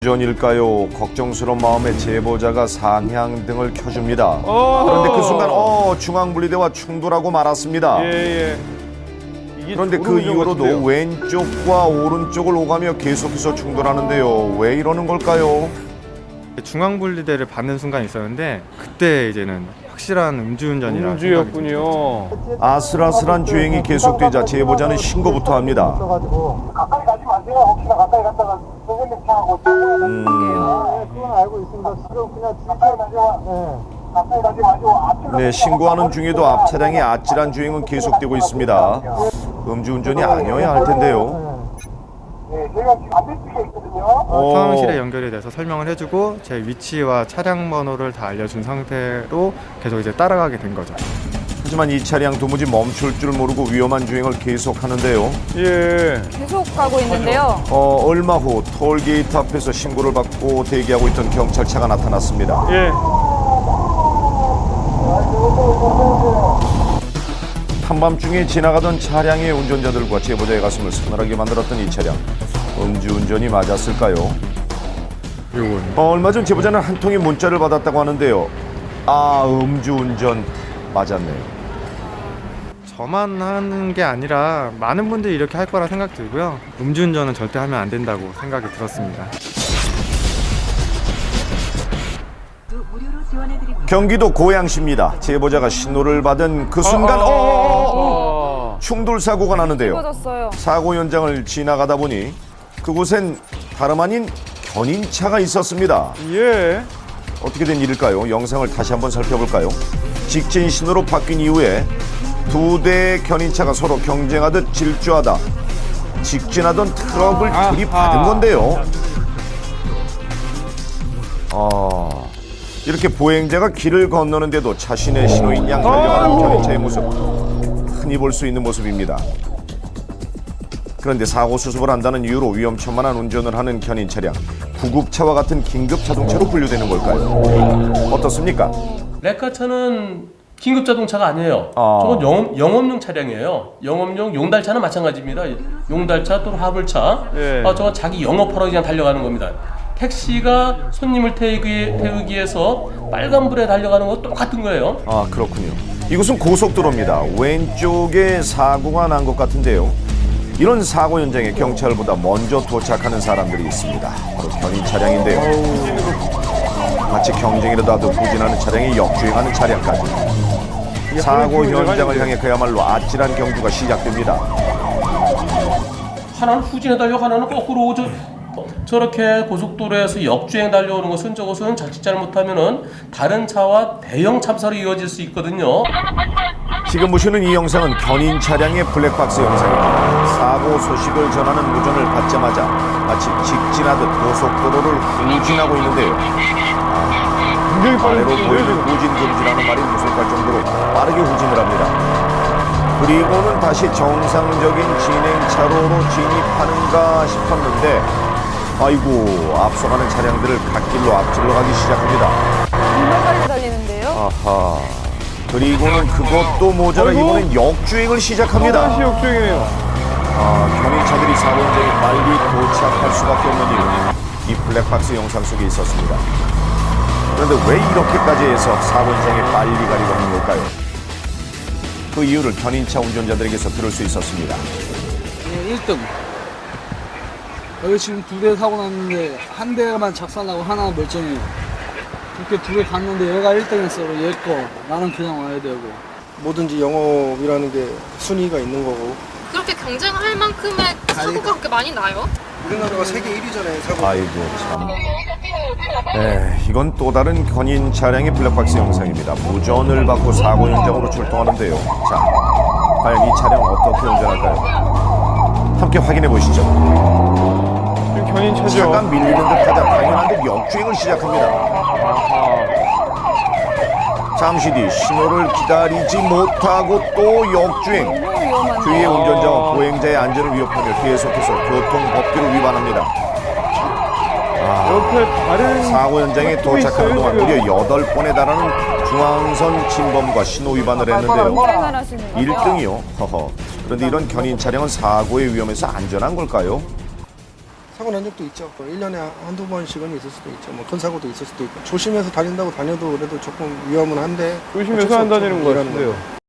전일까요? 걱정스러운 마음에 제보자가 상향등을 켜줍니다. 그런데 그 순간 중앙분리대와 충돌하고 말았습니다. 예. 그런데 그 이후로도 왼쪽과 오른쪽을 오가며 계속해서 충돌하는데요. 왜 이러는 걸까요? 중앙분리대를 받는 순간이 있었는데 그때 이제는 확실한 음주운전이라 음주였군요. 아슬아슬한 주행이 계속되자 제보자는 신고부터 합니다. 가까이 가지 마세요. 혹시나 가까이 갔다가 소변 차하고 그건 알고 있습니다. 지금 그냥 가까이 가지 마. 가까이 가지 마시고 앞으로. 네, 신고하는 중에도 앞 차량의 아찔한 주행은 계속되고 있습니다. 음주운전이 아니어야 할 텐데요. 네, 저희가 지금 반대쪽에 있거든요. 상황실에 연결이 돼서 설명을 해주고 제 위치와 차량 번호를 다 알려준 상태로 계속 이제 따라가게 된 거죠. 하지만 이 차량 도무지 멈출 줄 모르고 위험한 주행을 계속하는데요. 예. 계속 가고 있는데요. 얼마 후 톨게이트 앞에서 신고를 받고 대기하고 있던 경찰차가 나타났습니다. 예. 한밤중에 지나가던 차량의 운전자들과 제보자의 가슴을 서늘하게 만들었던 이 차량. 음주운전이 맞았을까요? 얼마 전 제보자는 한 통의 문자를 받았다고 하는데요. 음주운전 맞았네요. 저만 하는 게 아니라 많은 분들이 이렇게 할 거라 생각 들고요. 음주운전은 절대 하면 안 된다고 생각이 들었습니다. 경기도 고양시입니다. 제보자가 신호를 받은 그 순간 충돌 사고가 나는데요. 꺼졌어요. 사고 현장을 지나가다 보니 그곳엔 다름 아닌 견인차가 있었습니다. 예. 어떻게 된 일일까요? 영상을 다시 한번 살펴볼까요? 직진 신호로 바뀐 이후에 두 대의 견인차가 서로 경쟁하듯 질주하다 직진하던 트럭을 들이받은 건데요. 이렇게 보행자가 길을 건너는데도 자신의 신호인 양 달려가는 견인차의 모습 흔히 볼 수 있는 모습입니다. 그런데 사고 수습을 한다는 이유로 위험천만한 운전을 하는 견인 차량, 구급차와 같은 긴급 자동차로 분류되는 걸까요? 어떻습니까? 레카차는 긴급 자동차가 아니에요. 저건 영업용 차량이에요. 영업용 용달차는 마찬가지입니다. 용달차 또는 화물차. 예. 저건 자기 영업하러 그냥 달려가는 겁니다. 택시가 손님을 태우기 위해서 빨간불에 달려가는 거 똑같은 거예요. 그렇군요. 이곳은 고속도로입니다. 왼쪽에 사고가 난 것 같은데요. 이런 사고 현장에 경찰보다 먼저 도착하는 사람들이 있습니다. 바로 견인 차량인데요. 마치 경쟁이라도 하듯 후진하는 차량이 역주행하는 차량까지. 사고 현장을 향해 그야말로 아찔한 경주가 시작됩니다. 하나는 후진해 달려, 하나는 거꾸로 저렇게 고속도로에서 역주행 달려오는 것은 저것은 자칫 잘못하면은 다른 차와 대형 참사로 이어질 수 있거든요. 지금 보시는 이 영상은 견인 차량의 블랙박스 영상입니다. 사고 소식을 전하는 무전을 받자마자 마치 직진하듯 고속도로를 후진하고 있는데요. 아래로 보이는 후진 금지라는 말이 무섭할 정도로 빠르게 후진을 합니다. 그리고는 다시 정상적인 진행 차로로 진입하는가 싶었는데 앞서가는 차량들을 갓길로 앞질러 가기 시작합니다. 정말 빨리 달리는데요. 그리고는 그것도 모자라 이번엔 역주행을 시작합니다. 다시 역주행이네요. 견인차들이 사고 현장에 빨리 도착할 수밖에 없는 이유, 이 블랙박스 영상 속에 있었습니다. 그런데 왜 이렇게까지 해서 사고 현장에 빨리 가려고 하는 걸까요? 그 이유를 견인차 운전자들에게서 들을 수 있었습니다. 1등. 여기 지금 두 대 사고 났는데 한 대만 작살나고 하나 멀쩡해요. 그렇게 두 개 갔는데 얘가 1등 했어. 얘 거. 나는 그냥 와야 되고. 뭐든지 영업이라는 게 순위가 있는 거고. 그렇게 경쟁할 만큼의 사고가 그렇게 많이 나요? 우리나라가 세계 1위잖아요, 사고. 아이고 참. 네, 이건 또 다른 견인 차량의 블랙박스 영상입니다. 무전을 받고 사고 현장으로 출동하는데요. 자, 과연 이 차량 어떻게 운전할까요? 함께 확인해 보시죠. 지금 견인차죠. 차가 밀리는 듯하자 당연한 듯 역주행을 시작합니다. 잠시 뒤 신호를 기다리지 못하고 또 역주행. 너무 위험한데요. 주위의 운전자와 보행자의 안전을 위협하며 계속해서 교통법규를 위반합니다. 옆에 다른 사고 현장에 도착하는 동안 무려 8번에 달하는 중앙선 침범과 신호 위반을 했는데요. 운전을 하시는 거죠? 1등이요. 그런데 이런 견인 차량은 사고의 위험에서 안전한 걸까요? 사고 난 적도 있죠. 1년에 한두 번씩은 있을 수도 있죠. 뭐 큰 사고도 있을 수도 있고. 조심해서 다닌다고 다녀도 그래도 조금 위험은 한데. 조심해서 안 다니는 것 같은데요.